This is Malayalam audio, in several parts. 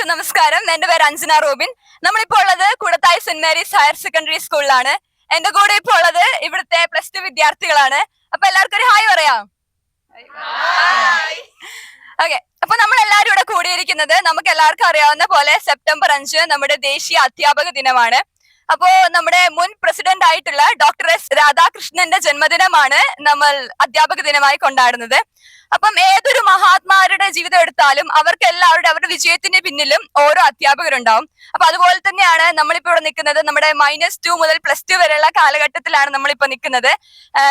എല്ലാവർക്കും നമസ്കാരം. എന്റെ പേര് അഞ്ജന റോബിൻ. നമ്മളിപ്പോ ഉള്ളത് Koodathayi saint Mary's higher secondary സ്കൂളിലാണ്. എന്റെ കൂടെ ഇപ്പോ ഉള്ളത് ഇവിടുത്തെ +2 വിദ്യാർത്ഥികളാണ്. അപ്പൊ എല്ലാവർക്കും ഒരു ഹായ് പറയാം. ഓക്കെ, അപ്പൊ നമ്മൾ എല്ലാവരും ഇവിടെ കൂടിയിരിക്കുന്നത് നമുക്ക് എല്ലാവർക്കും അറിയാവുന്ന പോലെ സെപ്റ്റംബർ 5 നമ്മുടെ ദേശീയ അധ്യാപക ദിനമാണ്. അപ്പോ നമ്മുടെ മുൻ പ്രസിഡന്റ് ആയിട്ടുള്ള ഡോക്ടർ എസ് രാധാകൃഷ്ണന്റെ ജന്മദിനമാണ് നമ്മൾ അധ്യാപക ദിനമായി കൊണ്ടാടുന്നത്. അപ്പം ഏതൊരു മഹാത്മാരുടെ ജീവിതം എടുത്താലും അവർക്ക് എല്ലാവരുടെ അവരുടെ വിജയത്തിന് പിന്നിലും ഓരോ അധ്യാപകരുണ്ടാവും. അപ്പൊ അതുപോലെ തന്നെയാണ് നമ്മളിപ്പോ ഇവിടെ നിൽക്കുന്നത്. നമ്മുടെ -2 മുതൽ +2 വരെയുള്ള കാലഘട്ടത്തിലാണ് നമ്മളിപ്പോ നിൽക്കുന്നത്.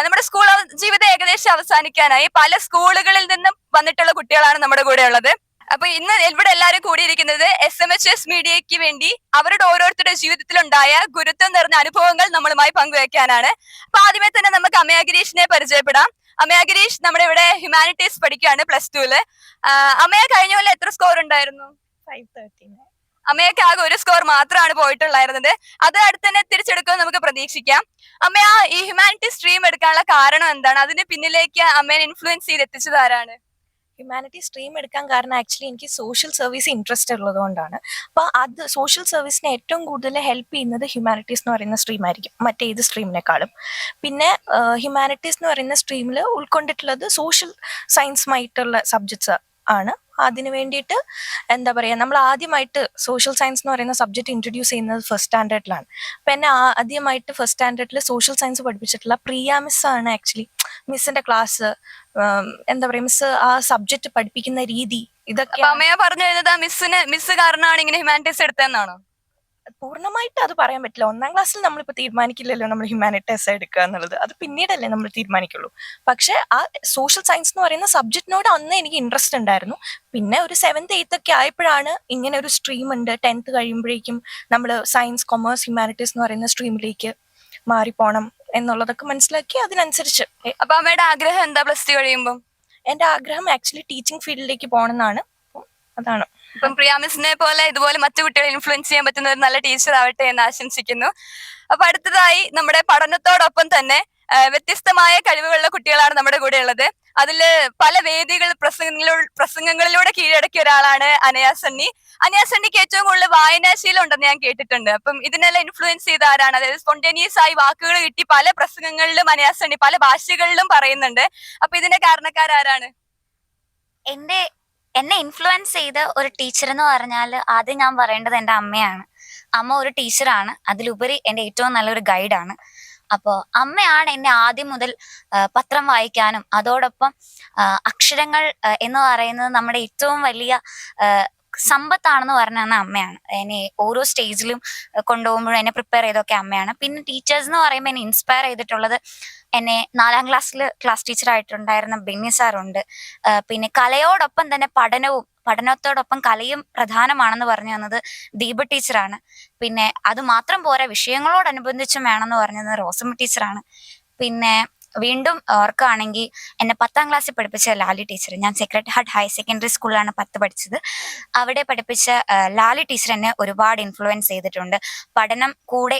നമ്മുടെ സ്കൂൾ ജീവിതം ഏകദേശം അവസാനിക്കാനായി. പല സ്കൂളുകളിൽ നിന്നും വന്നിട്ടുള്ള കുട്ടികളാണ് നമ്മുടെ കൂടെ ഉള്ളത്. അപ്പൊ ഇന്ന് ഇവിടെ എല്ലാവരും കൂടിയിരിക്കുന്നത് SMHS മീഡിയയ്ക്ക് വേണ്ടി അവരുടെ ഓരോരുത്തരുടെ ജീവിതത്തിലുണ്ടായ ഗുരുത്വം നിറഞ്ഞ അനുഭവങ്ങൾ നമ്മളുമായി പങ്കുവെക്കാനാണ്. അപ്പൊ ആദ്യമേ തന്നെ നമുക്ക് അമയ ഗിരീഷിനെ പരിചയപ്പെടാം. അമയ ഗിരീഷ് നമ്മുടെ ഇവിടെ ഹ്യൂമാനിറ്റീസ് പഠിക്കുകയാണ് +2. അമയ കഴിഞ്ഞ കൊല്ലം എത്ര സ്കോർ ഉണ്ടായിരുന്നു? 513. അമ്മയൊക്കെ ആകെ ഒരു സ്കോർ മാത്രമാണ് പോയിട്ടുണ്ടായിരുന്നത്. അത് അടുത്ത് തന്നെ തിരിച്ചെടുക്കുമെന്ന് നമുക്ക് പ്രതീക്ഷിക്കാം. അമ്മ ഈ ഹ്യൂമാനിറ്റീസ് സ്ട്രീം എടുക്കാനുള്ള കാരണം എന്താണ്? അതിന് പിന്നിലേക്ക് അമ്മേനെ ഇൻഫ്ലുവൻസ് ചെയ്ത് എത്തിച്ചത് ആരാണ്? ഹ്യൂമാനിറ്റി സ്ട്രീം എടുക്കാൻ കാരണം ആക്ച്വലി എനിക്ക് സോഷ്യൽ സർവീസ് ഇൻട്രസ്റ്റ് ഉള്ളതുകൊണ്ടാണ്. അപ്പോൾ അത് സോഷ്യൽ സർവീസിനെ ഏറ്റവും കൂടുതൽ ഹെൽപ്പ് ചെയ്യുന്നത് ഹ്യൂമാനിറ്റീസ് എന്ന് പറയുന്ന സ്ട്രീം ആയിരിക്കും മറ്റേത് സ്ട്രീമിനേക്കാളും. പിന്നെ ഹ്യൂമാനിറ്റീസ് എന്ന് പറയുന്ന സ്ട്രീമിൽ ഉൾക്കൊണ്ടിട്ടുള്ളത് സോഷ്യൽ സയൻസുമായിട്ടുള്ള സബ്ജക്ട്സ് ആണ്. അതിന് വേണ്ടിയിട്ട് എന്താ പറയുക, നമ്മൾ ആദ്യമായിട്ട് സോഷ്യൽ സയൻസ് എന്ന് പറയുന്ന സബ്ജക്ട് ഇൻട്രൊഡ്യൂസ് ചെയ്യുന്നത് ഫസ്റ്റ് സ്റ്റാൻഡേർഡിലാണ്. അപ്പം എന്നെ ആദ്യമായിട്ട് ഫസ്റ്റ് സ്റ്റാൻഡേർഡിൽ സോഷ്യൽ സയൻസ് പഠിപ്പിച്ചിട്ടുള്ള പ്രിയ മിസ് ആണ് ആക്ച്വലി. മിസ്സിന്റെ ക്ലാസ്, എന്താ പറയുക, മിസ് ആ സബ്ജക്ട് പഠിപ്പിക്കുന്ന രീതി, ഇതൊക്കെ. അമ്മയെ പറഞ്ഞു കഴിഞ്ഞാൽ മിസ് കാരണമാണ് ഇങ്ങനെ ഹ്യൂമാനിറ്റീസ് എടുത്തതെന്നാണോ? പൂർണ്ണമായിട്ട് അത് പറയാൻ പറ്റില്ല. 1ാം ക്ലാസ്സിൽ നമ്മളിപ്പോ തീരുമാനിക്കില്ലല്ലോ നമ്മൾ ഹ്യൂമാനിറ്റീസ് എടുക്കുക എന്നുള്ളത്. അത് പിന്നീടല്ലേ നമ്മൾ തീരുമാനിക്കുള്ളൂ. പക്ഷെ ആ സോഷ്യൽ സയൻസ് എന്ന് പറയുന്ന സബ്ജക്റ്റിനോട് അന്ന് എനിക്ക് ഇൻട്രസ്റ്റ് ഉണ്ടായിരുന്നു. പിന്നെ ഒരു 7th 8th ഒക്കെ ആയപ്പോഴാണ് ഇങ്ങനെ ഒരു സ്ട്രീം ഉണ്ട്. 10th കഴിയുമ്പോഴേക്കും നമ്മൾ സയൻസ്, കൊമേഴ്സ്, ഹ്യൂമാനിറ്റീസ് എന്ന് പറയുന്ന സ്ട്രീമിലേക്ക് മാറിപ്പോണം എന്നുള്ളതൊക്കെ മനസ്സിലാക്കി അതിനനുസരിച്ച്. അപ്പൊ അമ്മയുടെ ആഗ്രഹം എന്താ +2 കഴിയുമ്പോൾ? എന്റെ ആഗ്രഹം ആക്ച്വലി ടീച്ചിങ് ഫീൽഡിലേക്ക് പോകണം എന്നാണ്. അതാണ്. ഇപ്പം പ്രിയ മിസ്സിനെ പോലെ ഇതുപോലെ മറ്റു കുട്ടികളെ ഇൻഫ്ലുവൻസ് ചെയ്യാൻ പറ്റുന്ന ഒരു നല്ല ടീച്ചർ ആവട്ടെ എന്ന് ആശംസിക്കുന്നു. അപ്പൊ അടുത്തതായി നമ്മുടെ പഠനത്തോടൊപ്പം തന്നെ വ്യത്യസ്തമായ കഴിവുകളുള്ള കുട്ടികളാണ് നമ്മുടെ കൂടെ ഉള്ളത്. അതില് പല വേദികൾ പ്രസംഗങ്ങളിലൂടെ കീഴടക്കിയ ഒരാളാണ് അനയ സണ്ണി. അനയ സണ്ണിക്ക് ഏറ്റവും കൂടുതൽ വായനാശീലം ഉണ്ടെന്ന് ഞാൻ കേട്ടിട്ടുണ്ട്. അപ്പം ഇതിനെല്ലാം ഇൻഫ്ലുവൻസ് ചെയ്ത ആരാണ്? അതായത് സ്പോണ്ടേനിയസ് ആയി വാക്കുകൾ കിട്ടി പല പ്രസംഗങ്ങളിലും അനയ സണ്ണി പല ഭാഷകളിലും പറയുന്നുണ്ട്. അപ്പൊ ഇതിന്റെ കാരണക്കാരാരാണ്? എന്നെ ഇൻഫ്ലുവൻസ് ചെയ്ത ഒരു ടീച്ചർ എന്ന് പറഞ്ഞാൽ ആദ്യം ഞാൻ പറയേണ്ടത് എൻ്റെ അമ്മയാണ്. അമ്മ ഒരു ടീച്ചറാണ്, അതിലുപരി എൻ്റെ ഏറ്റവും നല്ലൊരു ഗൈഡാണ്. അപ്പോൾ അമ്മയാണ് എന്നെ ആദ്യം മുതൽ പത്രം വായിക്കാനും അതോടൊപ്പം അക്ഷരങ്ങൾ എന്ന് പറയുന്നത് നമ്മുടെ ഏറ്റവും വലിയ സമ്പത്താണെന്ന് പറഞ്ഞാൽ അമ്മയാണ്. എന്നെ ഓരോ സ്റ്റേജിലും കൊണ്ടുപോകുമ്പോഴും എന്നെ പ്രിപ്പയർ ചെയ്തൊക്കെ അമ്മയാണ്. പിന്നെ ടീച്ചേഴ്സ് എന്ന് പറയുമ്പോൾ എന്നെ ഇൻസ്പയർ ചെയ്തിട്ടുള്ളത് എന്നെ 4ാം ക്ലാസ്സിൽ ക്ലാസ് ടീച്ചറായിട്ടുണ്ടായിരുന്ന ബെന്നി സാറുണ്ട്. പിന്നെ കലയോടൊപ്പം തന്നെ പഠനത്തോടൊപ്പം കലയും പ്രധാനമാണെന്ന് പറഞ്ഞു തന്നത് ദീപ ടീച്ചറാണ്. പിന്നെ അത് മാത്രം പോരാ, വിഷയങ്ങളോടനുബന്ധിച്ചും വേണമെന്ന് പറഞ്ഞത് റോസമ്മ ടീച്ചറാണ്. പിന്നെ വീണ്ടും ഓർക്കുകയാണെങ്കിൽ എന്നെ 10ാം ക്ലാസ്സിൽ പഠിപ്പിച്ച ലാലി ടീച്ചർ. ഞാൻ സെക്രട്ടറി ഹാർട്ട് ഹയർ സെക്കൻഡറി സ്കൂളിലാണ് 10 പഠിച്ചത്. അവിടെ പഠിപ്പിച്ച ലാലി ടീച്ചർ എന്നെ ഒരുപാട് ഇൻഫ്ലുവൻസ് ചെയ്തിട്ടുണ്ട്. പഠനം കൂടെ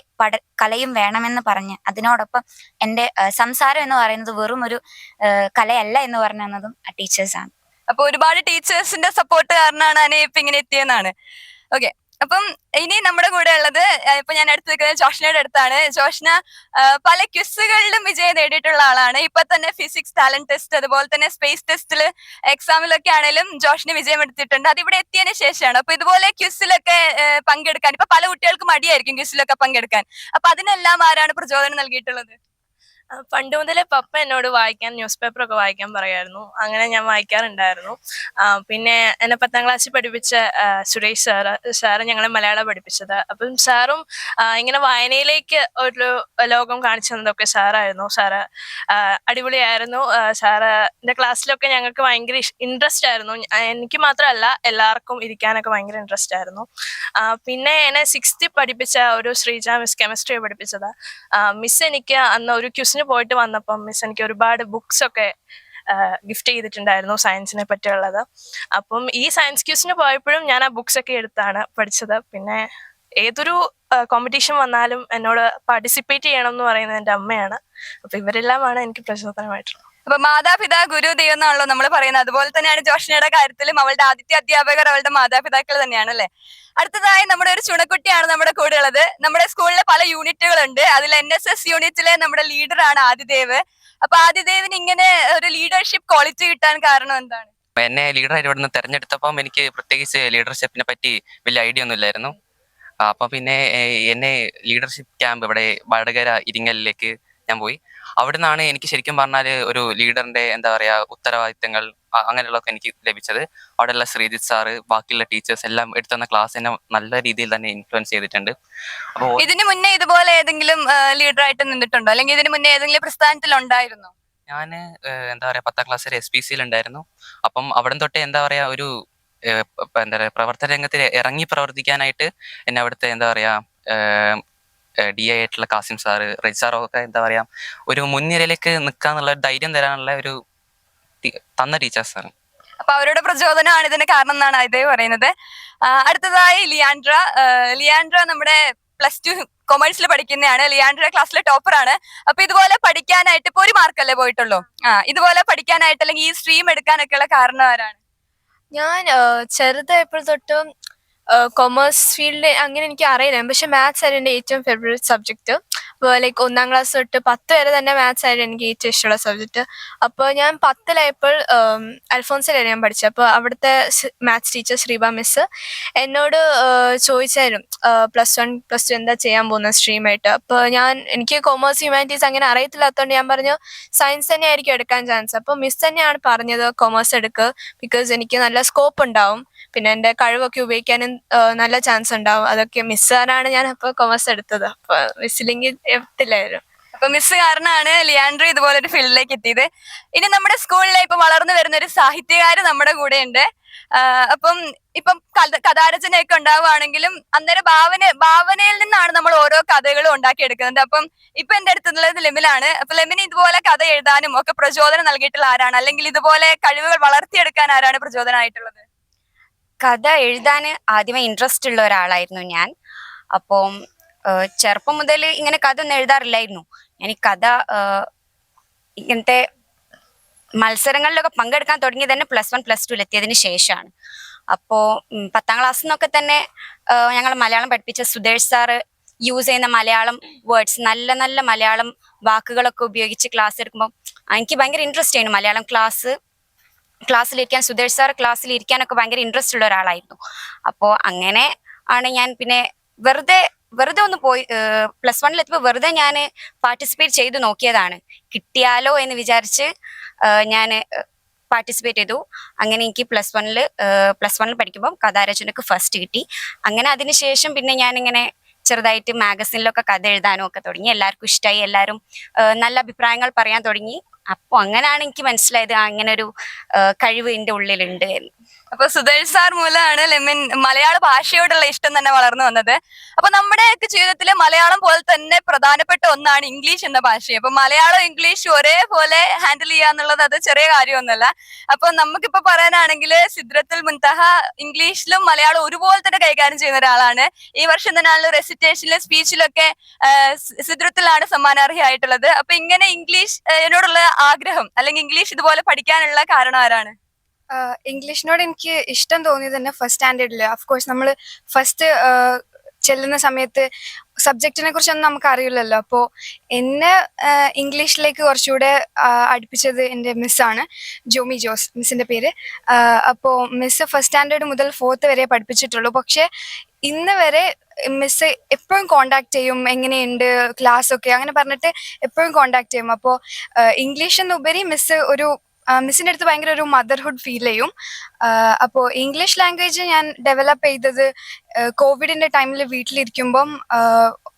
കലയും വേണമെന്ന് പറഞ്ഞ് അതിനോടൊപ്പം എൻ്റെ സംസാരം എന്ന് പറയുന്നത് വെറും ഒരു കലയല്ല എന്ന് പറഞ്ഞു തന്നതും ടീച്ചേഴ്സാണ്. അപ്പൊ ഒരുപാട് ടീച്ചേഴ്സിന്റെ സപ്പോർട്ട് കാരണമാണ് അനയ ഇപ്പൊ ഇങ്ങനെ എത്തിയെന്നാണ്. ഓക്കെ, അപ്പം ഇനി നമ്മുടെ കൂടെ ഉള്ളത് ഇപ്പൊ ഞാൻ അടുത്ത് നിൽക്കുന്നത് ജോഷ്നയുടെ അടുത്താണ്. ജോഷ്ന പല ക്വിസുകളിലും വിജയം നേടിയിട്ടുള്ള ആളാണ്. ഇപ്പൊ തന്നെ ഫിസിക്സ് ടാലന്റ് ടെസ്റ്റ്, അതുപോലെ തന്നെ സ്പേസ് ടെസ്റ്റില് എക്സാമിലൊക്കെ ആണെങ്കിലും ജോഷിന് വിജയം എടുത്തിട്ടുണ്ട്. അത് ഇവിടെ എത്തിയതിനു ശേഷമാണ്. അപ്പൊ ഇതുപോലെ ക്വിസിലൊക്കെ പങ്കെടുക്കാൻ ഇപ്പൊ പല കുട്ടികൾക്ക് മടിയായിരിക്കും ക്വിസിലൊക്കെ പങ്കെടുക്കാൻ. അപ്പൊ അതിനെല്ലാം ആരാണ് പ്രചോദനം നൽകിയിട്ടുള്ളത്? പണ്ട് മുതലേ പപ്പ എന്നോട് ന്യൂസ് പേപ്പർ ഒക്കെ വായിക്കാൻ പറയായിരുന്നു. അങ്ങനെ ഞാൻ വായിക്കാറുണ്ടായിരുന്നു. പിന്നെ എന്നെ 10ാം ക്ലാസ്സിൽ പഠിപ്പിച്ച സുരേഷ് സാറ് ഞങ്ങളെ മലയാളം പഠിപ്പിച്ചത്. അപ്പം സാറും ഇങ്ങനെ വായനയിലേക്ക് ഒരു ലോകം കാണിച്ചു തന്നതൊക്കെ സാറായിരുന്നു. സാറ് അടിപൊളിയായിരുന്നു. സാറിന്റെ ക്ലാസ്സിലൊക്കെ ഞങ്ങൾക്ക് ഭയങ്കര ഇൻട്രസ്റ്റ് ആയിരുന്നു. എനിക്ക് മാത്രമല്ല, എല്ലാവർക്കും ഇരിക്കാനൊക്കെ ഭയങ്കര ഇൻട്രസ്റ്റ് ആയിരുന്നു. പിന്നെ എന്നെ 6th പഠിപ്പിച്ച ഒരു ശ്രീജ മിസ് കെമിസ്ട്രി പഠിപ്പിച്ചത്. മിസ് എനിക്ക് അന്ന് ഒരു ക്യൂസിന് പോയിട്ട് വന്നപ്പം മിസ് എനിക്ക് ഒരുപാട് ബുക്സ് ഒക്കെ ഗിഫ്റ്റ് ചെയ്തിട്ടുണ്ടായിരുന്നു സയൻസിനെ പറ്റിയുള്ളത്. അപ്പം ഈ സയൻസ് ക്യൂസിന് പോയപ്പോഴും ഞാൻ ആ ബുക്സ് ഒക്കെ എടുത്താണ് പഠിച്ചത്. പിന്നെ ഏതൊരു കോമ്പറ്റീഷൻ വന്നാലും എന്നോട് പാർട്ടിസിപ്പേറ്റ് ചെയ്യണം എന്ന് പറയുന്നത് എൻ്റെ അമ്മയാണ്. അപ്പൊ ഇവരെല്ലാമാണ് എനിക്ക് പ്രചോദനമായിട്ടുള്ളത്. അപ്പൊ മാതാപിതാ ഗുരു ദൈവം എന്നാണല്ലോ നമ്മൾ പറയുന്നത്. അതുപോലെ തന്നെയാണ് ജോഷ്നയുടെ കാര്യത്തിലും അവളുടെ ആദ്യത്തെ അധ്യാപകർ അവളുടെ മാതാപിതാക്കൾ തന്നെയാണ് അല്ലെ. അടുത്തതായി നമ്മുടെ ഒരു ചുണക്കുട്ടിയാണ് നമ്മുടെ കൂടെ ഉള്ളത്. നമ്മുടെ സ്കൂളിലെ പല യൂണിറ്റുകളുണ്ട്. അതിൽ NSS യൂണിറ്റിലെ നമ്മുടെ ലീഡറാണ് ആദിദേവ്. അപ്പൊ ആദിദേവിന് ഇങ്ങനെ ഒരു ലീഡർഷിപ്പ് ക്വാളിറ്റി കിട്ടാൻ കാരണം എന്താണ്? എന്നെ ലീഡറായിട്ട് ഇവിടുന്ന് തെരഞ്ഞെടുത്തപ്പം എനിക്ക് പ്രത്യേകിച്ച് ലീഡർഷിപ്പിനെ പറ്റി വലിയ ഐഡിയ ഒന്നും ഇല്ലായിരുന്നു. അപ്പം പിന്നെ എന്നെ ലീഡർഷിപ്പ് ക്യാമ്പ് ഇവിടെ വടകര ഇരിങ്ങലിലേക്ക് ഞാൻ പോയി. അവിടെ നിന്നാണ് എനിക്ക് ശരിക്കും പറഞ്ഞാൽ ഒരു ലീഡറിന്റെ എന്താ പറയാ ഉത്തരവാദിത്തങ്ങൾ അങ്ങനെയുള്ളതൊക്കെ എനിക്ക് ലഭിച്ചത്. അവിടെയുള്ള ശ്രീജിത്ത് സാറ് ബാക്കിയുള്ള ടീച്ചേഴ്സ് എല്ലാം എടുത്തുന്ന ക്ലാസ് എന്നെ നല്ല രീതിയിൽ തന്നെ ഇൻഫ്ലുവൻസ് ചെയ്തിട്ടുണ്ട്. അപ്പോൾ ഇതിനു മുന്നേ ഇതുപോലെ ഏതെങ്കിലും ലീഡറായിട്ട് നിന്നിട്ടുണ്ടോ, അല്ലെങ്കിൽ ഇതിനു മുന്നേ ഏതെങ്കിലും പ്രസ്ഥാനത്തിൽ ഉണ്ടായിരുന്നോ? ഞാൻ എന്താ പറയാ 10ാം ക്ലാസ് വരെ SPCയിൽ ഉണ്ടായിരുന്നു. അപ്പം അവിടെ തൊട്ടേ എന്താ പറയാ ഒരു എന്താ പറയാ പ്രവർത്തന രംഗത്തിൽ ഇറങ്ങി പ്രവർത്തിക്കാനായിട്ട് എന്നെ അവിടുത്തെ എന്താ പറയാ DA ആയിട്ടുള്ള കാസിം സാറ്, റെജി സാറൊക്കെ എന്താ പറയാ ഒരു മുൻനിരയിലേക്ക് നിൽക്കാന്നുള്ള ധൈര്യം തരാനുള്ള ഒരു തന്ന ടീച്ചേഴ്സാണ്. അപ്പൊ അവരുടെ പ്രചോദനമാണ് ഇതിന് കാരണം എന്നാണ് ഇതേ പറയുന്നത്. അടുത്തതായി ലിയാൻഡ്ര നമ്മുടെ +2 കൊമേഴ്സിൽ പഠിക്കുന്നതാണ്. ലിയാൻഡ്ര ക്ലാസ്സിലെ ടോപ്പറാണ്. അപ്പൊ ഇതുപോലെ പഠിക്കാനായിട്ട് ഇപ്പൊ ഒരു മാർക്കല്ലേ പോയിട്ടുള്ളൂ, ഇതുപോലെ പഠിക്കാനായിട്ട് അല്ലെങ്കിൽ ഈ സ്ട്രീം എടുക്കാനൊക്കെ ഉള്ള കാരണം ആരാണ്? ഞാൻ ചെറുതായപ്പോൾ തൊട്ടും കൊമേഴ്സ് ഫീൽഡ് അങ്ങനെ എനിക്ക് അറിയില്ല, പക്ഷെ മാത്സ് ആയിരുന്നു എൻ്റെ ഏറ്റവും ഫേവറേറ്റ് സബ്ജക്റ്റ്. അപ്പോൾ ലൈക്ക് 1ാം ക്ലാസ് തൊട്ട് 10 വരെ തന്നെ മാത്സ് ആയിരുന്നു എനിക്ക് ഏറ്റവും ഇഷ്ടമുള്ള സബ്ജക്റ്റ്. അപ്പോൾ ഞാൻ 10ലായപ്പോൾ അൽഫോൺസിലാണ് ഞാൻ പഠിച്ചത്. അപ്പോൾ അവിടുത്തെ മാത്സ് ടീച്ചർ ശ്രീബ മിസ് എന്നോട് ചോദിച്ചായിരുന്നു +1 +2 എന്താ ചെയ്യാൻ പോകുന്ന സ്ട്രീമായിട്ട്. അപ്പോൾ എനിക്ക് കൊമേഴ്സ് ഹ്യൂമാനിറ്റീസ് അങ്ങനെ അറിയത്തില്ലാത്തതുകൊണ്ട് ഞാൻ പറഞ്ഞു സയൻസ് തന്നെ ആയിരിക്കും എടുക്കാൻ ചാൻസ്. അപ്പോൾ മിസ് തന്നെയാണ് പറഞ്ഞത് കൊമേഴ്സ് എടുക്കുക, ബിക്കോസ് എനിക്ക് നല്ല സ്കോപ്പ് ഉണ്ടാവും, പിന്നെ എൻ്റെ കഴിവൊക്കെ ഉപയോഗിക്കാനും നല്ല ചാൻസ് ഉണ്ടാവും. അതൊക്കെ മിസ്സാരാണ് ഞാൻ അപ്പോൾ കൊമേഴ്സ് എടുത്തത്. അപ്പോൾ മിസ്സില്ലെങ്കിൽ എത്തില്ലായിരുന്നു. അപ്പൊ മിസ് കാരണമാണ് ലിയാൻഡ്രി ഇതുപോലെ ഒരു ഫീൽഡിലേക്ക് എത്തിയത്. ഇനി നമ്മുടെ സ്കൂളിലെ ഇപ്പൊ വളർന്നു വരുന്ന ഒരു സാഹിത്യകാര് നമ്മുടെ കൂടെ ഉണ്ട്. അപ്പം ഇപ്പം കഥാരചനയൊക്കെ ഉണ്ടാവുകയാണെങ്കിലും അന്നേരം ഭാവനയിൽ നിന്നാണ് നമ്മൾ ഓരോ കഥകളും ഉണ്ടാക്കിയെടുക്കുന്നത്. അപ്പം ഇപ്പൊ എന്റെ അടുത്തുള്ളത് ലെമിനാണ്. അപ്പൊ ലെമിന് ഇതുപോലെ കഥ എഴുതാനും ഒക്കെ പ്രചോദനം നൽകിയിട്ടുള്ള ആരാണ്, അല്ലെങ്കിൽ ഇതുപോലെ കഴിവുകൾ വളർത്തിയെടുക്കാൻ ആരാണ് പ്രചോദനമായിട്ടുള്ളത്? കഥ എഴുതാൻ ആദ്യമേ ഇൻട്രസ്റ്റ് ഉള്ള ഒരാളായിരുന്നു ഞാൻ. അപ്പം ചെറുപ്പം മുതൽ ഇങ്ങനെ കഥ ഒന്നും എഴുതാറില്ലായിരുന്നു. ഞാൻ ഈ കഥ ഇങ്ങനത്തെ മത്സരങ്ങളിലൊക്കെ പങ്കെടുക്കാൻ തുടങ്ങിയത് തന്നെ +1 +2 എത്തിയതിന് ശേഷമാണ്. അപ്പോൾ 10ാം ക്ലാസ്സിൽ നിന്നൊക്കെ തന്നെ ഞങ്ങൾ മലയാളം പഠിപ്പിച്ച സുധേഷ് സാറ് യൂസ് ചെയ്യുന്ന മലയാളം വേർഡ്സ്, നല്ല നല്ല മലയാളം വാക്കുകളൊക്കെ ഉപയോഗിച്ച് ക്ലാസ് എടുക്കുമ്പോൾ എനിക്ക് ഭയങ്കര ഇൻട്രസ്റ്റ് ആയിരുന്നു. മലയാളം ക്ലാസ്സിലിരിക്കാൻ, സുധേഷ് സാർ ക്ലാസ്സിലിരിക്കാനൊക്കെ ഭയങ്കര ഇൻട്രസ്റ്റ് ഉള്ള ഒരാളായിരുന്നു. അപ്പോൾ അങ്ങനെ ആണ് ഞാൻ പിന്നെ വെറുതെ ഒന്ന് പോയി +1 എത്തിയപ്പോൾ വെറുതെ ഞാൻ പാർട്ടിസിപ്പേറ്റ് ചെയ്ത് നോക്കിയതാണ്. കിട്ടിയാലോ എന്ന് വിചാരിച്ച് ഞാൻ പാർട്ടിസിപ്പേറ്റ് ചെയ്തു. അങ്ങനെ എനിക്ക് +1 പഠിക്കുമ്പോൾ കഥാരചനക്ക് ഫസ്റ്റ് കിട്ടി. അങ്ങനെ അതിനുശേഷം പിന്നെ ഞാനിങ്ങനെ ചെറുതായിട്ട് മാഗസിനിലൊക്കെ കഥ എഴുതാനും ഒക്കെ തുടങ്ങി. എല്ലാവർക്കും ഇഷ്ടമായി, എല്ലാവരും നല്ല അഭിപ്രായങ്ങൾ പറയാൻ തുടങ്ങി. അപ്പോൾ അങ്ങനെയാണ് എനിക്ക് മനസ്സിലായത് അങ്ങനെ ഒരു കഴിവ് എൻ്റെ ഉള്ളിലുണ്ട് എന്ന്. അപ്പൊ സുധേഷ് സാർ മൂലമാണ് ലെമിൻ മലയാള ഭാഷയോടുള്ള ഇഷ്ടം തന്നെ വളർന്നു വന്നത്. അപ്പൊ നമ്മുടെയൊക്കെ ജീവിതത്തിൽ മലയാളം പോലെ തന്നെ പ്രധാനപ്പെട്ട ഒന്നാണ് ഇംഗ്ലീഷ് എന്ന ഭാഷ. അപ്പൊ മലയാളം ഇംഗ്ലീഷ് ഒരേപോലെ ഹാൻഡിൽ ചെയ്യാന്നുള്ളത് അത് ചെറിയ കാര്യമൊന്നുമല്ല. അപ്പൊ നമുക്കിപ്പോ പറയാനാണെങ്കിൽ സിദ്രത്തുൽ മുൻതഹ ഇംഗ്ലീഷിലും മലയാളം ഒരുപോലെ തന്നെ കൈകാര്യം ചെയ്യുന്ന ഒരാളാണ്. ഈ വർഷം തന്നെയാണല്ലോ റെസിറ്റേഷനിലും സ്പീച്ചിലൊക്കെ സിദ്രത്തിലാണ് സമ്മാനാർഹയായിട്ടുള്ളത്. അപ്പൊ ഇങ്ങനെ ഇംഗ്ലീഷിനോടുള്ള ആഗ്രഹം അല്ലെങ്കിൽ ഇംഗ്ലീഷ് ഇതുപോലെ പഠിക്കാനുള്ള കാരണം ആരാണ്? ഇംഗ്ലീഷിനോട് എനിക്ക് ഇഷ്ടം തോന്നിയത് തന്നെ ഫസ്റ്റ് സ്റ്റാൻഡേർഡിൽ. അഫ്കോഴ്സ് നമ്മൾ ഫസ്റ്റ് ചെല്ലുന്ന സമയത്ത് സബ്ജക്റ്റിനെ കുറിച്ചൊന്നും നമുക്ക് അറിയില്ലല്ലോ. അപ്പോൾ എന്നെ ഇംഗ്ലീഷിലേക്ക് കുറച്ചുകൂടെ അടുപ്പിച്ചത് എൻ്റെ മിസ്സാണ്, ജോമി ജോസ് മിസ്സിൻ്റെ പേര്. അപ്പോൾ മിസ്സ് ഫസ്റ്റ് സ്റ്റാൻഡേർഡ് മുതൽ 4th വരെ പഠിപ്പിച്ചിട്ടുള്ളൂ. പക്ഷേ ഇന്ന് വരെ മിസ്സ് എപ്പോഴും കോണ്ടാക്ട് ചെയ്യും, എങ്ങനെയുണ്ട് ക്ലാസ്സൊക്കെ അങ്ങനെ പറഞ്ഞിട്ട് എപ്പോഴും കോണ്ടാക്ട് ചെയ്യും. അപ്പോൾ ഇംഗ്ലീഷെന്നുപരി മിസ്സിൻ്റെ അടുത്ത് ഭയങ്കര ഒരു മദർഹുഡ് ഫീൽ ചെയ്യും. അപ്പോൾ ഇംഗ്ലീഷ് ലാംഗ്വേജ് ഞാൻ ഡെവലപ്പ് ചെയ്തത് കോവിഡിൻ്റെ ടൈമിൽ വീട്ടിലിരിക്കുമ്പം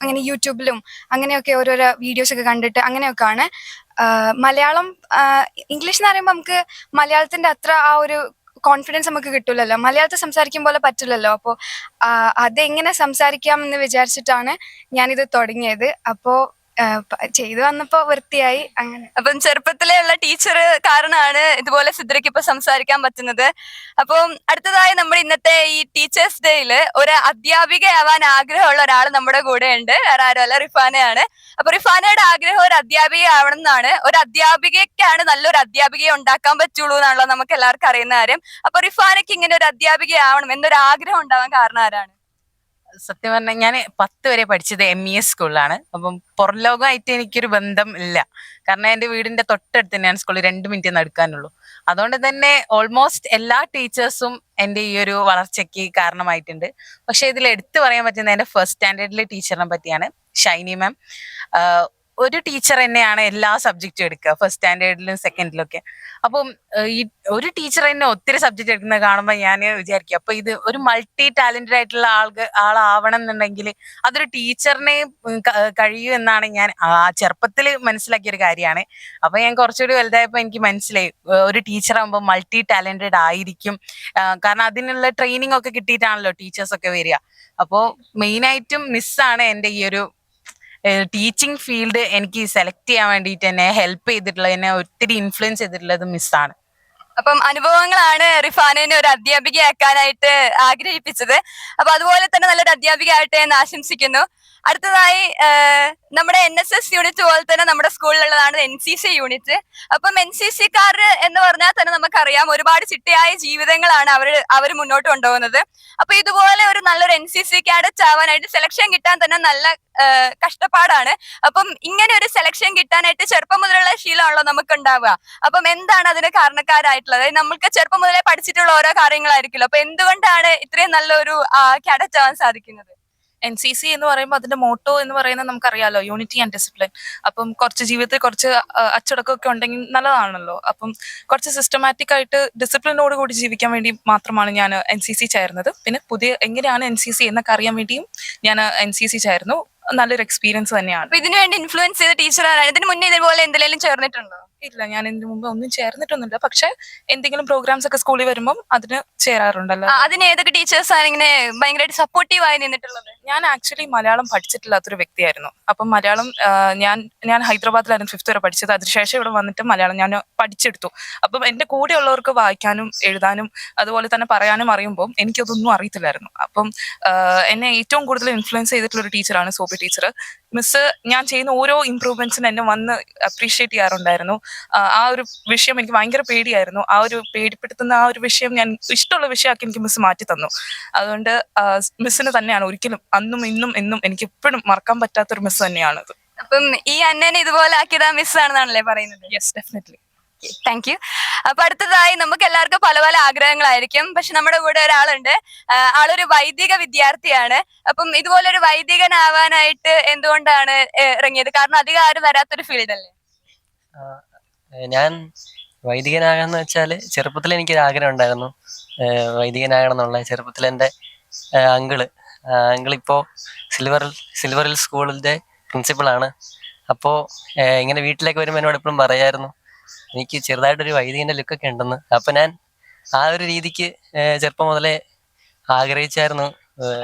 അങ്ങനെ യൂട്യൂബിലും അങ്ങനെയൊക്കെ ഓരോരോ വീഡിയോസൊക്കെ കണ്ടിട്ട് അങ്ങനെയൊക്കെയാണ്. മലയാളം ഇംഗ്ലീഷ് എന്ന് പറയുമ്പോൾ നമുക്ക് മലയാളത്തിൻ്റെ അത്ര ആ ഒരു കോൺഫിഡൻസ് നമുക്ക് കിട്ടില്ലല്ലോ, മലയാളത്തിൽ സംസാരിക്കും പോലെ പറ്റില്ലല്ലോ. അപ്പോൾ അതെങ്ങനെ സംസാരിക്കാം എന്ന് വിചാരിച്ചിട്ടാണ് ഞാനിത് തുടങ്ങിയത്. അപ്പോൾ ചെയ്തു വന്നപ്പോ വൃത്തിയായി അങ്ങനെ. അപ്പം ചെറുപ്പത്തിലേ ഉള്ള ടീച്ചർ കാരണമാണ് ഇതുപോലെ സിദ്രയ്ക്ക് ഇപ്പൊ സംസാരിക്കാൻ പറ്റുന്നത്. അപ്പം അടുത്തതായി നമ്മുടെ ഇന്നത്തെ ഈ ടീച്ചേഴ്സ് ഡേയില് ഒരു അധ്യാപികയാവാൻ ആഗ്രഹമുള്ള ഒരാൾ നമ്മുടെ കൂടെ ഉണ്ട്. വേറെ ആരുമല്ല, റിഫാനയാണ്. അപ്പൊ റിഫാനയുടെ ആഗ്രഹം ഒരു അധ്യാപിക ആവണം എന്നാണ്. ഒരു അധ്യാപികയ്ക്കാണ് നല്ലൊരു അധ്യാപികയെ ഉണ്ടാക്കാൻ പറ്റുള്ളൂ എന്നാണല്ലോ നമുക്ക് എല്ലാവർക്കും അറിയുന്ന കാര്യം. അപ്പൊ റിഫാനയ്ക്ക് ഇങ്ങനെ ഒരു അധ്യാപികയാവണം എന്നൊരു ആഗ്രഹം ഉണ്ടാവാൻ കാരണം ആരാണ്? സത്യം പറഞ്ഞാൽ ഞാൻ 10 വരെ പഠിച്ചത് MES സ്കൂളിലാണ്. അപ്പം പുറം ലോകമായിട്ട് എനിക്കൊരു ബന്ധം ഇല്ല. കാരണം എൻ്റെ വീടിന്റെ തൊട്ടടുത്ത് തന്നെയാണ് സ്കൂളിൽ, 2 മിനിറ്റ് നടക്കാനുള്ളൂ. അതുകൊണ്ട് തന്നെ ഓൾമോസ്റ്റ് എല്ലാ ടീച്ചേഴ്സും എൻ്റെ ഈ ഒരു വളർച്ചയ്ക്ക് കാരണമായിട്ടുണ്ട്. പക്ഷെ ഇതിൽ എടുത്തു പറയാൻ പറ്റുന്ന എൻ്റെ ഫസ്റ്റ് സ്റ്റാൻഡേർഡിലെ ടീച്ചറിനെ പറ്റിയാണ്, ഷൈനി മാം. ഒരു ടീച്ചർ തന്നെയാണ് എല്ലാ സബ്ജക്റ്റും എടുക്കുക, ഫസ്റ്റ് സ്റ്റാൻഡേർഡിലും സെക്കൻഡിലും ഒക്കെ. അപ്പം ഈ ഒരു ടീച്ചർ തന്നെ ഒത്തിരി സബ്ജക്റ്റ് എടുക്കുന്നത് കാണുമ്പോൾ ഞാൻ വിചാരിക്കും, അപ്പൊ ഇത് ഒരു മൾട്ടി ടാലന്റഡ് ആയിട്ടുള്ള ആളാവണം എന്നുണ്ടെങ്കിൽ അതൊരു ടീച്ചറിനെ കഴിയൂ എന്നാണ് ഞാൻ ചെറുപ്പത്തിൽ മനസ്സിലാക്കിയ ഒരു കാര്യമാണ്. അപ്പൊ ഞാൻ കുറച്ചുകൂടി വലുതായപ്പോൾ എനിക്ക് മനസ്സിലായി, ഒരു ടീച്ചർ ആകുമ്പോൾ മൾട്ടി ടാലന്റഡ് ആയിരിക്കും. കാരണം അതിനുള്ള ട്രെയിനിങ് ഒക്കെ കിട്ടിയിട്ടാണല്ലോ ടീച്ചേഴ്സ് ഒക്കെ വരിക. അപ്പോൾ മെയിനായിട്ടും മിസ്സാണ് എൻ്റെ ഈ ഒരു ടീച്ചിങ് ഫീൽഡ് എനിക്ക് സെലക്ട് ചെയ്യാൻ വേണ്ടിയിട്ട് എന്നെ ഹെൽപ്പ് ചെയ്തിട്ടുള്ളത്, എന്നെ ഒത്തിരി ഇൻഫ്ലുവൻസ് ചെയ്തിട്ടുള്ളത് മിസ്സാണ്. അപ്പം അനുഭവങ്ങളാണ് റിഫാനയെ ഒരു അധ്യാപികയാക്കാനായിട്ട് ആഗ്രഹിപ്പിച്ചത്. അപ്പൊ അതുപോലെ തന്നെ നല്ലൊരു അധ്യാപിക ആവട്ടെ എന്ന് ആശംസിക്കുന്നു. അടുത്തതായി നമ്മുടെ NSS യൂണിറ്റ് പോലെ തന്നെ നമ്മുടെ സ്കൂളിലുള്ളതാണ് NCC യൂണിറ്റ്. അപ്പം NCCക്കാർ എന്ന് പറഞ്ഞാൽ തന്നെ നമുക്കറിയാം ഒരുപാട് ചിട്ടയായ ജീവിതങ്ങളാണ് അവർ മുന്നോട്ട് കൊണ്ടുപോകുന്നത്. അപ്പൊ ഇതുപോലെ ഒരു നല്ലൊരു NCC കാഡറ്റ് ആവാനായിട്ട് സെലക്ഷൻ കിട്ടാൻ തന്നെ നല്ല കഷ്ടപ്പാടാണ്. അപ്പം ഇങ്ങനെ ഒരു സെലക്ഷൻ കിട്ടാനായിട്ട് ചെറുപ്പം മുതലുള്ള ശീലമാണല്ലോ നമുക്ക് ഉണ്ടാവുക. അപ്പം എന്താണ് അതിന് കാരണക്കാരായിട്ടുള്ളത്? നമുക്ക് ചെറുപ്പം മുതലേ പഠിച്ചിട്ടുള്ള ഓരോ കാര്യങ്ങളായിരിക്കുമല്ലോ. അപ്പൊ എന്തുകൊണ്ടാണ് ഇത്രയും നല്ലൊരു കാഡറ്റ് ആവാൻ സാധിക്കുന്നത്? NCC എന്ന് പറയുമ്പോൾ അതിന്റെ മോട്ടോ എന്ന് പറയുന്നത് നമുക്കറിയാലോ, യൂണിറ്റി ആൻഡ് ഡിസിപ്ലിൻ. അപ്പം കുറച്ച് ജീവിതത്തിൽ കുറച്ച് അച്ചടക്കമൊക്കെ ഉണ്ടെങ്കിൽ നല്ലതാണല്ലോ. അപ്പം കുറച്ച് സിസ്റ്റമാറ്റിക് ആയിട്ട് ഡിസിപ്ലിനോട് കൂടി ജീവിക്കാൻ വേണ്ടി മാത്രമാണ് ഞാൻ NCC ചേർന്നത്. പിന്നെ എങ്ങനെയാണ് NCC എന്നൊക്കെ അറിയാൻ വേണ്ടിയും ഞാൻ NCC ചേർന്നു. നല്ലൊരു എക്സ്പീരിയൻസ് തന്നെയാണ്. അപ്പൊ ഇതിനു വേണ്ടി ഇൻഫ്ലുവൻസ് ചെയ്ത ടീച്ചറാണ്. ഇതിന് മുന്നേ ഇതുപോലെ എന്തെങ്കിലും ചേർന്നിട്ടുണ്ടോ? ഇല്ല, ഞാൻ ഇതിനു മുമ്പ് ഒന്നും ചേർന്നിട്ടൊന്നുമില്ല. പക്ഷെ എന്തെങ്കിലും പ്രോഗ്രാംസ് ഒക്കെ സ്കൂളിൽ വരുമ്പോൾ അതിന് ചേരാറുണ്ടല്ലോ. അതിന് ഏതൊക്കെ ടീച്ചേഴ്സ് ആണ് ഇങ്ങനെ ഭയങ്കരമായിട്ട് സപ്പോർട്ടീവ് ആയി നിന്നിട്ടുള്ളത്? ഞാൻ ആക്ച്വലി മലയാളം പഠിച്ചിട്ടില്ലാത്തൊരു വ്യക്തിയായിരുന്നു. അപ്പം മലയാളം ഞാൻ ഹൈദരാബാദിലായിരുന്നു 5th വരെ പഠിച്ചത്. അതിനുശേഷം ഇവിടെ വന്നിട്ട് മലയാളം ഞാൻ പഠിച്ചെടുത്തു. അപ്പം എൻ്റെ കൂടെയുള്ളവർക്ക് വായിക്കാനും എഴുതാനും അതുപോലെ തന്നെ പറയാനും അറിയുമ്പോൾ എനിക്കതൊന്നും അറിയത്തില്ലായിരുന്നു. അപ്പം എന്നെ ഏറ്റവും കൂടുതൽ ഇൻഫ്ലുവൻസ് ചെയ്തിട്ടുള്ള ഒരു ടീച്ചറാണ് സോഫി ടീച്ചർ. മിസ് ഞാൻ ചെയ്യുന്ന ഓരോ ഇമ്പ്രൂവ്മെന്റ്സിനും എന്നെ വന്ന് അപ്രീഷിയേറ്റ് ചെയ്യാറുണ്ടായിരുന്നു. ആ ഒരു വിഷയം എനിക്ക് ഭയങ്കര പേടിയായിരുന്നു. ആ ഒരു പേടിപ്പെടുത്തുന്ന ആ ഒരു വിഷയം ഞാൻ ഇഷ്ടമുള്ള വിഷയമാക്കി എനിക്ക് മിസ് മാറ്റി തന്നു. അതുകൊണ്ട് മിസ്സിന് തന്നെയാണ് ഒരിക്കലും അന്നും ഇന്നും എന്നും എനിക്ക് എപ്പോഴും മറക്കാൻ പറ്റാത്തൊരു മിസ് തന്നെയാണത്. അപ്പം ഈ അന്നേനെ ഇതുപോലെ ആക്കിയത് മിസ് ആണെന്നാണല്ലേ പറയുന്നത്? Yes, definitely. Thank you. അപ്പൊ അടുത്തതായി നമുക്ക് എല്ലാവർക്കും പല പല ആഗ്രഹങ്ങളായിരിക്കും. പക്ഷെ നമ്മുടെ കൂടെ ഒരാളുണ്ട്, ആളൊരു വൈദിക വിദ്യാർത്ഥിയാണ്. അപ്പം ഇതുപോലെ ഒരു വൈദികനാവാനായിട്ട് എന്തുകൊണ്ടാണ് ഇറങ്ങിയത്? കാരണം അധികം ആരും വരാത്തൊരു ഫീൽഡ് അല്ലേ? ഞാൻ വൈദികനാകാന്ന് വെച്ചാൽ ചെറുപ്പത്തിൽ എനിക്കൊരു ആഗ്രഹം ഉണ്ടായിരുന്നു വൈദികനാകണം എന്നുള്ള. ചെറുപ്പത്തിൽ എൻ്റെ അങ്കിളിപ്പോൾ സിൽവറിൽ സ്കൂളിൻ്റെ പ്രിൻസിപ്പളാണ്. അപ്പോൾ ഇങ്ങനെ വീട്ടിലേക്ക് വരുമ്പോൾ എന്നോട് എപ്പോഴും പറയായിരുന്നു എനിക്ക് ചെറുതായിട്ടൊരു വൈദികൻ്റെ ലുക്കൊക്കെ ഉണ്ടെന്ന്. അപ്പം ഞാൻ ആ ഒരു രീതിക്ക് ചെറുപ്പം മുതലേ ആഗ്രഹിച്ചായിരുന്നു.